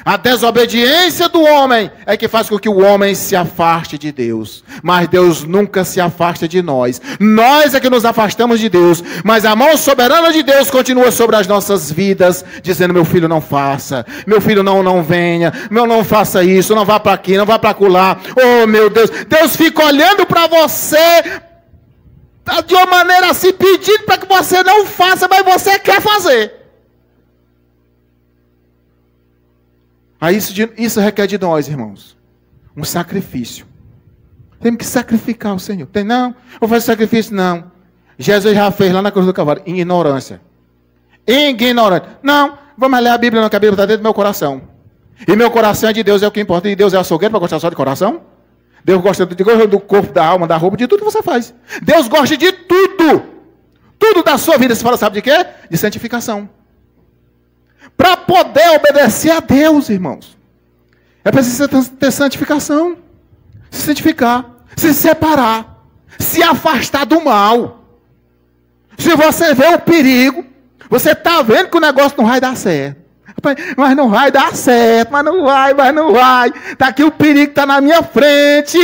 C: A desobediência do homem é que faz com que o homem se afaste de Deus. Mas Deus nunca se afasta de nós. Nós é que nos afastamos de Deus. Mas a mão soberana de Deus continua sobre as nossas vidas, dizendo, meu filho, não faça. Meu filho, não venha. Meu, não faça isso. Não vá para aqui, não vá para acolá. Oh, meu Deus. Deus fica olhando para você de uma maneira assim, pedindo para que você não faça, mas você quer fazer. Aí isso requer de nós, irmãos, um sacrifício. Temos que sacrificar o Senhor. Não, vou fazer sacrifício, não. Jesus já fez lá na cruz do Calvário, em ignorância. Ignorante. Não, vamos ler a Bíblia, não, que a Bíblia está dentro do meu coração. E meu coração é de Deus, é o que importa. E Deus é açougueiro para gostar só de coração? Deus gosta do corpo, da alma, da roupa, de tudo que você faz. Deus gosta de tudo. Tudo da sua vida, você fala, sabe de quê? De santificação. Para poder obedecer a Deus, irmãos, é preciso ter santificação, se santificar, se separar, se afastar do mal. Se você vê o perigo, você está vendo que o negócio não vai dar certo. Mas não vai dar certo, mas não vai. Está aqui o perigo, está na minha frente.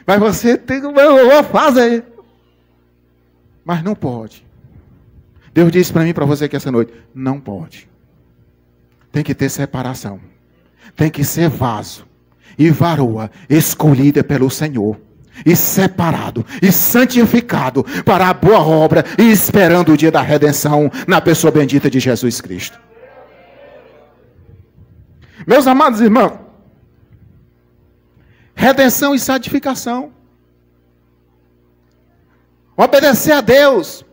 C: Mas você tem que, eu vou fazer. Mas não pode. Deus disse para mim e para você que essa noite, não pode. Tem que ter separação. Tem que ser vaso e varoa escolhida pelo Senhor. E separado e santificado para a boa obra e esperando o dia da redenção na pessoa bendita de Jesus Cristo. Meus amados irmãos, redenção e santificação. Obedecer a Deus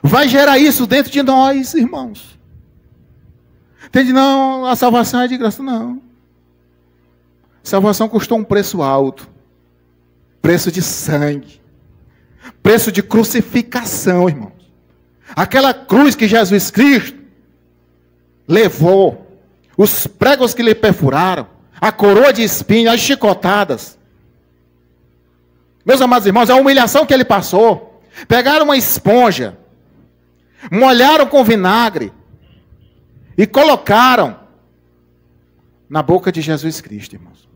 C: vai gerar isso dentro de nós, irmãos. Entende? Não, a salvação é de graça, não. Salvação custou um preço alto. Preço de sangue. Preço de crucificação, irmãos. Aquela cruz que Jesus Cristo levou. Os pregos que lhe perfuraram. A coroa de espinhos, as chicotadas. Meus amados irmãos, a humilhação que ele passou. Pegaram uma esponja. Molharam com vinagre. E colocaram na boca de Jesus Cristo, irmãos.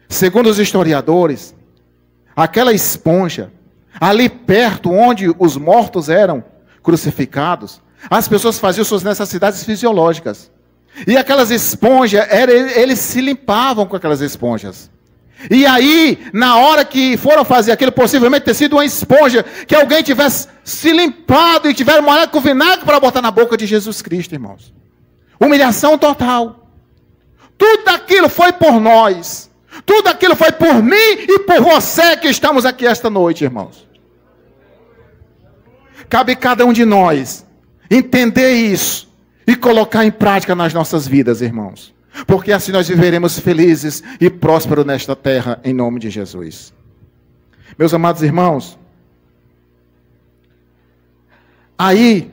C: Segundo os historiadores, aquela esponja, ali perto onde os mortos eram crucificados, as pessoas faziam suas necessidades fisiológicas. E aquelas esponjas, eles se limpavam com aquelas esponjas. E aí, na hora que foram fazer aquilo, possivelmente ter sido uma esponja, que alguém tivesse se limpado e tivesse molhado com vinagre para botar na boca de Jesus Cristo, irmãos. Humilhação total. Tudo aquilo foi por nós. Tudo aquilo foi por mim e por você que estamos aqui esta noite, irmãos. Cabe cada um de nós entender isso e colocar em prática nas nossas vidas, irmãos. Porque assim nós viveremos felizes e prósperos nesta terra, em nome de Jesus. Meus amados irmãos, aí,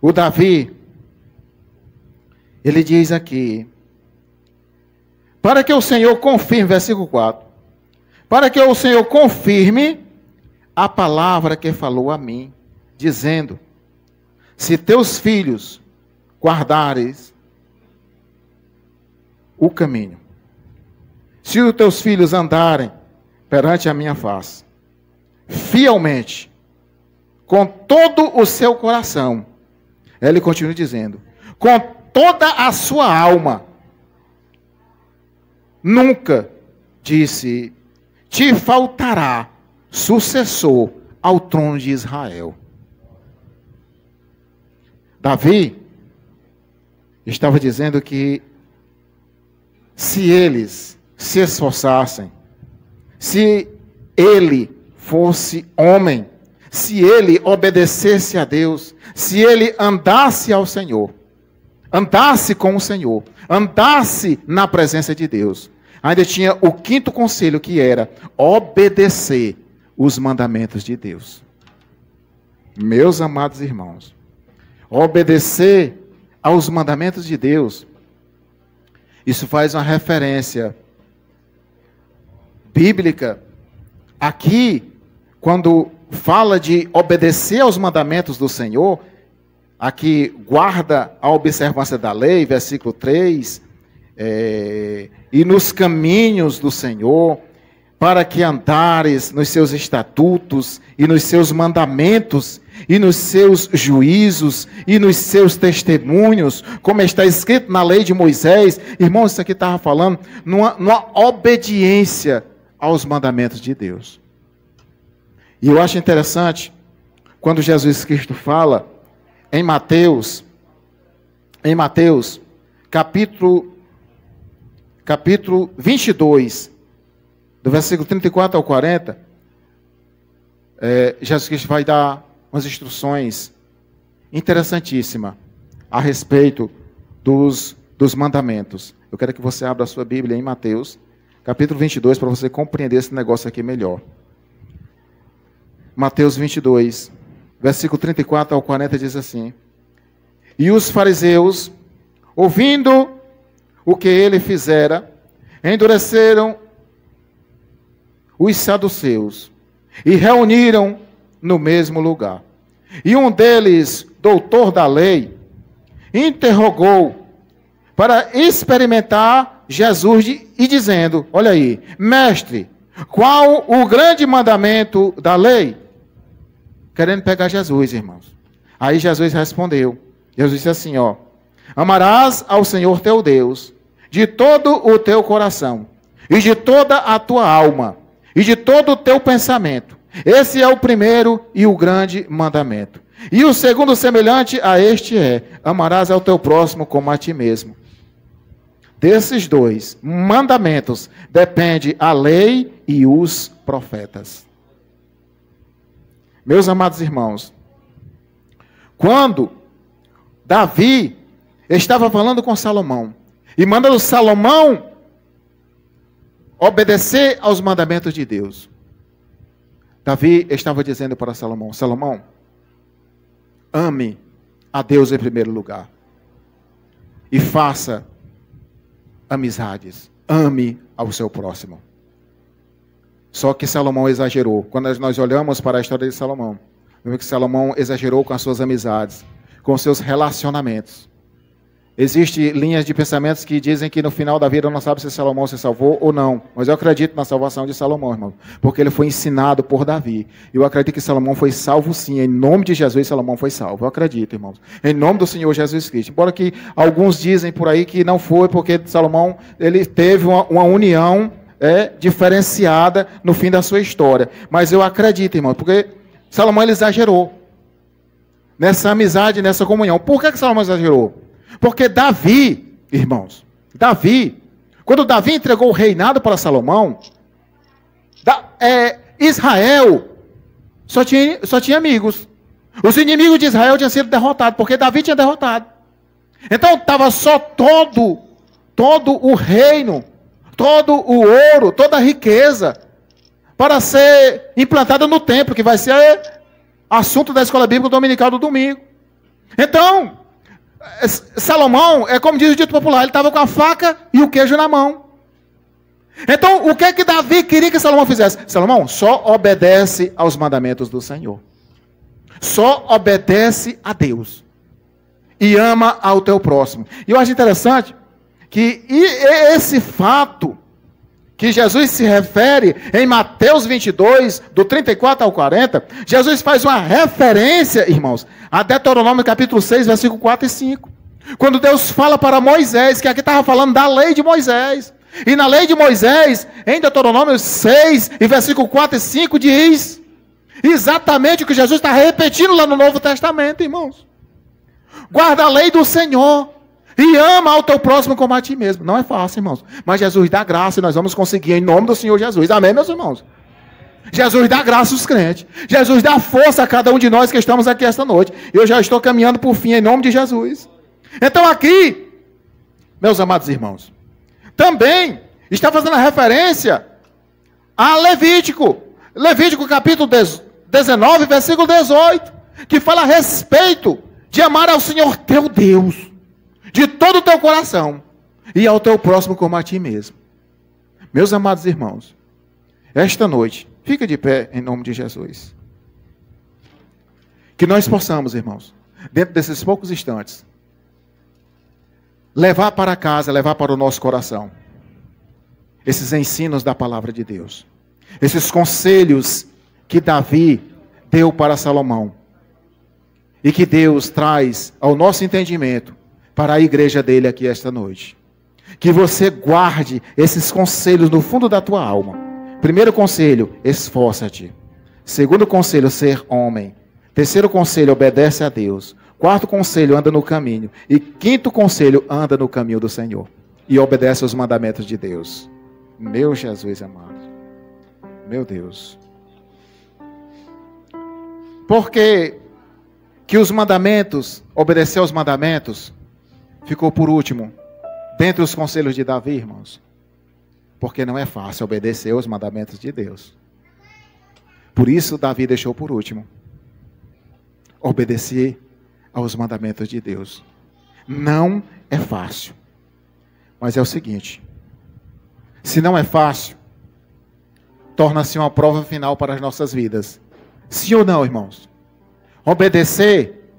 C: o Davi, ele diz aqui, para que o Senhor confirme, versículo 4, para que o Senhor confirme a palavra que falou a mim, dizendo, se teus filhos guardares o caminho, se os teus filhos andarem perante a minha face, fielmente, com todo o seu coração, ele continua dizendo, com toda a sua alma, nunca, disse, te faltará sucessor ao trono de Israel. Davi estava dizendo que se eles se esforçassem, se ele fosse homem, se ele obedecesse a Deus, se ele andasse ao Senhor, andasse com o Senhor, andasse na presença de Deus, ainda tinha o quinto conselho, que era obedecer os mandamentos de Deus. Meus amados irmãos, obedecer aos mandamentos de Deus, isso faz uma referência bíblica. Aqui, quando fala de obedecer aos mandamentos do Senhor, aqui guarda a observância da lei, versículo 3, e nos caminhos do Senhor, para que andares nos seus estatutos e nos seus mandamentos e nos seus juízos e nos seus testemunhos, como está escrito na lei de Moisés. Irmãos, isso aqui estava falando numa obediência aos mandamentos de Deus. E eu acho interessante quando Jesus Cristo fala em Mateus capítulo 22, do versículo 34 ao 40, Jesus Cristo vai dar umas instruções interessantíssimas a respeito dos mandamentos. Eu quero que você abra a sua Bíblia em Mateus, capítulo 22, para você compreender esse negócio aqui melhor. Mateus 22, versículo 34 ao 40 diz assim: e os fariseus, ouvindo o que ele fizera, endureceram os saduceus e reuniram no mesmo lugar. E um deles, doutor da lei, interrogou para experimentar Jesus e dizendo, olha aí, mestre, qual o grande mandamento da lei? Querendo pegar Jesus, irmãos. Aí Jesus respondeu. Jesus disse assim, ó, amarás ao Senhor teu Deus de todo o teu coração e de toda a tua alma e de todo o teu pensamento. Esse é o primeiro e o grande mandamento. E o segundo semelhante a este é, amarás ao teu próximo como a ti mesmo. Desses dois mandamentos depende a lei e os profetas. Meus amados irmãos, quando Davi estava falando com Salomão e mandando Salomão obedecer aos mandamentos de Deus, Davi estava dizendo para Salomão, Salomão, ame a Deus em primeiro lugar e faça amizades, ame ao seu próximo. Só que Salomão exagerou. Quando nós olhamos para a história de Salomão, vemos que Salomão exagerou com as suas amizades, com os seus relacionamentos. Existem linhas de pensamentos que dizem que no final da vida não sabe se Salomão se salvou ou não. Mas eu acredito na salvação de Salomão, irmão. Porque ele foi ensinado por Davi. Eu acredito que Salomão foi salvo sim. Em nome de Jesus, Salomão foi salvo. Eu acredito, irmãos. Em nome do Senhor Jesus Cristo. Embora que alguns dizem por aí que não foi, porque Salomão ele teve uma união diferenciada no fim da sua história. Mas eu acredito, irmão, porque Salomão ele exagerou nessa amizade, nessa comunhão. Por que Salomão exagerou? Porque Davi, irmãos, quando Davi entregou o reinado para Salomão, Israel só tinha amigos. Os inimigos de Israel tinham sido derrotados, porque Davi tinha derrotado. Então estava só todo o reino, todo o ouro, toda a riqueza, para ser implantada no templo, que vai ser assunto da escola bíblica dominical do domingo. Então, Salomão, como diz o dito popular, ele estava com a faca e o queijo na mão. Então, o que Davi queria que Salomão fizesse? Salomão, só obedece aos mandamentos do Senhor. Só obedece a Deus. E ama ao teu próximo. E eu acho interessante que esse fato que Jesus se refere em Mateus 22, do 34 ao 40, Jesus faz uma referência, irmãos, a Deuteronômio capítulo 6, versículo 4 e 5. Quando Deus fala para Moisés, que aqui estava falando da lei de Moisés. E na lei de Moisés, em Deuteronômio 6, e versículo 4 e 5, diz exatamente o que Jesus está repetindo lá no Novo Testamento, irmãos. Guarda a lei do Senhor. E ama ao teu próximo como a ti mesmo. Não é fácil, irmãos. Mas Jesus dá graça e nós vamos conseguir em nome do Senhor Jesus. Amém, meus irmãos? Jesus dá graça aos crentes. Jesus dá força a cada um de nós que estamos aqui esta noite. Eu já estou caminhando por fim em nome de Jesus. Então aqui, meus amados irmãos, também está fazendo a referência a Levítico. Levítico capítulo 19, versículo 18. Que fala a respeito de amar ao Senhor teu Deus de todo o teu coração, e ao teu próximo como a ti mesmo. Meus amados irmãos, esta noite, fica de pé em nome de Jesus. Que nós possamos, irmãos, dentro desses poucos instantes, levar para casa, levar para o nosso coração, esses ensinos da palavra de Deus, esses conselhos que Davi deu para Salomão, e que Deus traz ao nosso entendimento, para a igreja dele aqui esta noite. Que você guarde esses conselhos no fundo da tua alma. Primeiro conselho, esforça-te. Segundo conselho, ser homem. Terceiro conselho, obedece a Deus. Quarto conselho, anda no caminho. E quinto conselho, anda no caminho do Senhor. E obedece aos mandamentos de Deus. Meu Jesus amado. Meu Deus. Porque que os mandamentos, obedecer aos mandamentos, ficou por último, dentre os conselhos de Davi, irmãos. Porque não é fácil obedecer aos mandamentos de Deus. Por isso Davi deixou por último. Obedecer aos mandamentos de Deus. Não é fácil. Mas é o seguinte. Se não é fácil, torna-se uma prova final para as nossas vidas. Sim ou não, irmãos? Obedecer,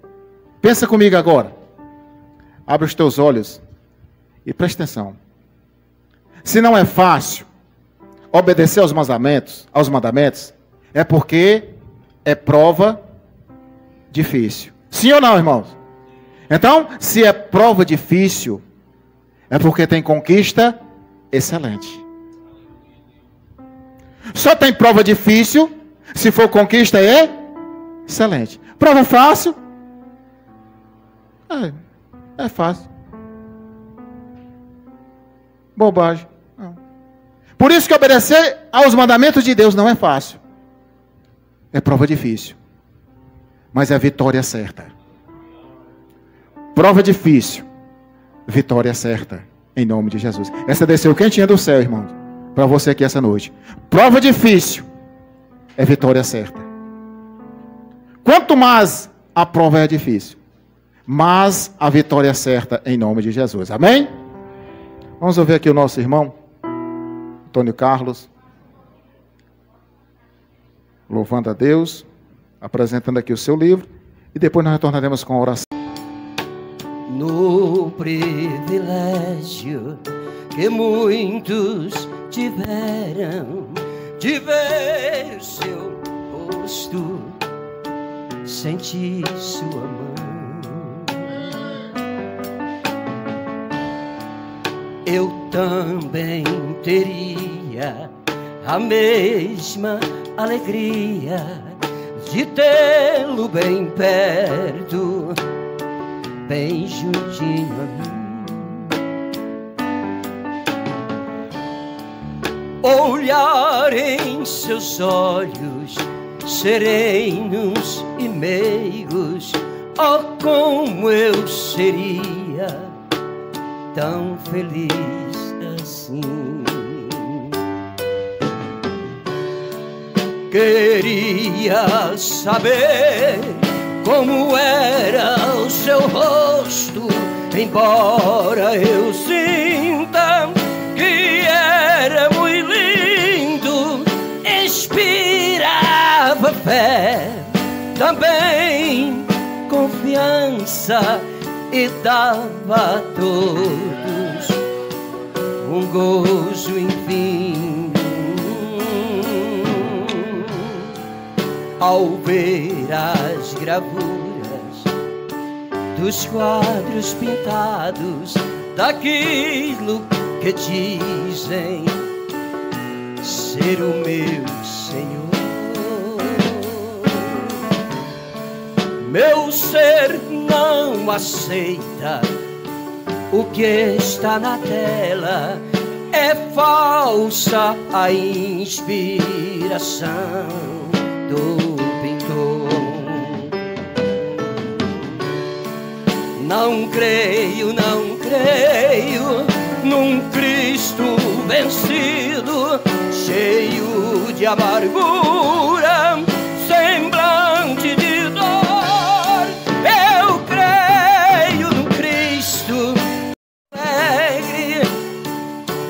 C: pensa comigo agora. Abre os teus olhos e presta atenção. Se não é fácil obedecer aos mandamentos, é porque é prova difícil. Sim ou não, irmãos? Então, se é prova difícil, é porque tem conquista excelente. Só tem prova difícil se for conquista excelente. Prova fácil? É fácil. Bobagem. Não. Por isso que obedecer aos mandamentos de Deus não é fácil. É prova difícil. Mas é vitória certa. Prova difícil. Vitória certa. Em nome de Jesus. Essa desceu quentinha do céu, irmão. Para você aqui essa noite. Prova difícil. É vitória certa. Quanto mais a prova é difícil, mas a vitória é certa em nome de Jesus. Amém? Vamos ouvir aqui o nosso irmão, Antônio Carlos, louvando a Deus, apresentando aqui o seu livro, e depois nós retornaremos com a oração.
D: no privilégio que muitos tiveram de ver o seu rosto, sentir sua mão. Eu também teria a mesma alegria de tê-lo bem perto, bem juntinho a mim. Olhar em seus olhos serenos e meigos, oh, como eu seria tão feliz assim. Queria saber como era o seu rosto, embora eu sinta que era muito lindo. Inspirava fé, também confiança, e dava a todos um gozo infinito. Ao ver as gravuras dos quadros pintados, daquilo que dizem ser o meu Senhor, meu ser não aceita o que está na tela. É falsa a inspiração do pintor. Não creio num Cristo vencido, cheio de amargura, semblante de dor. Eu creio num Cristo alegre,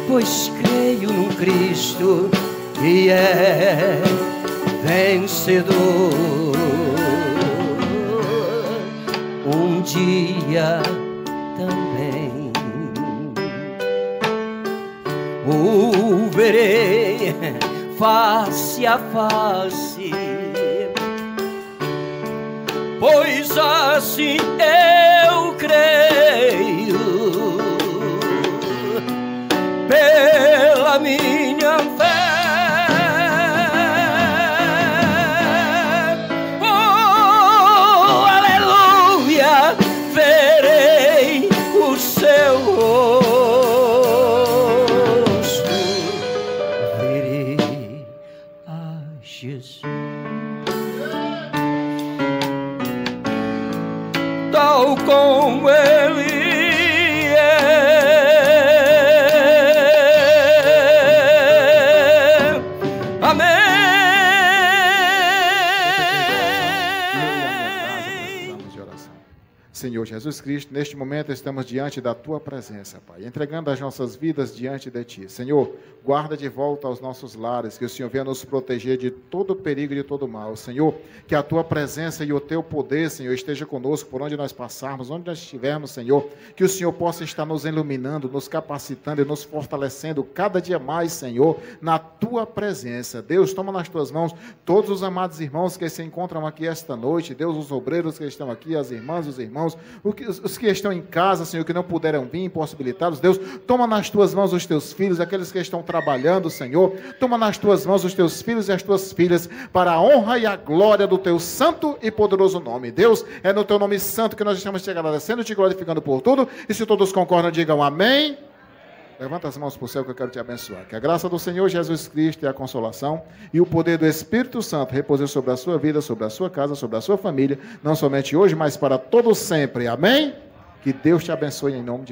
D: pois creio num Cristo que é vencedor. Um dia também o verei face a face, pois assim eu creio pela minha fé. Verei o seu rosto, verei a Jesus, tal como Ele é. Amém.
C: Senhor Jesus Cristo, neste momento estamos diante da Tua presença, Pai, entregando as nossas vidas diante de Ti. Senhor, guarda de volta aos nossos lares, que o Senhor venha nos proteger de todo perigo e de todo mal. Senhor, que a Tua presença e o Teu poder, Senhor, esteja conosco por onde nós passarmos, onde nós estivermos, Senhor, que o Senhor possa estar nos iluminando, nos capacitando e nos fortalecendo cada dia mais, Senhor, na Tua presença. Deus, toma nas Tuas mãos todos os amados irmãos que se encontram aqui esta noite, Deus, os obreiros que estão aqui, as irmãs, os irmãos, os que estão em casa, Senhor, que não puderam vir, impossibilitados. Deus, toma nas Tuas mãos os Teus filhos, aqueles que estão trabalhando, Senhor. Toma nas Tuas mãos os Teus filhos e as Tuas filhas, para a honra e a glória do Teu santo e poderoso nome. Deus, é no Teu nome santo que nós estamos te agradecendo e te glorificando por tudo. E se todos concordam, digam amém. Levanta as mãos para o céu que eu quero te abençoar. Que a graça do Senhor Jesus Cristo e a consolação e o poder do Espírito Santo repousem sobre a sua vida, sobre a sua casa, sobre a sua família, não somente hoje, mas para todos sempre. Amém? Que Deus te abençoe em nome de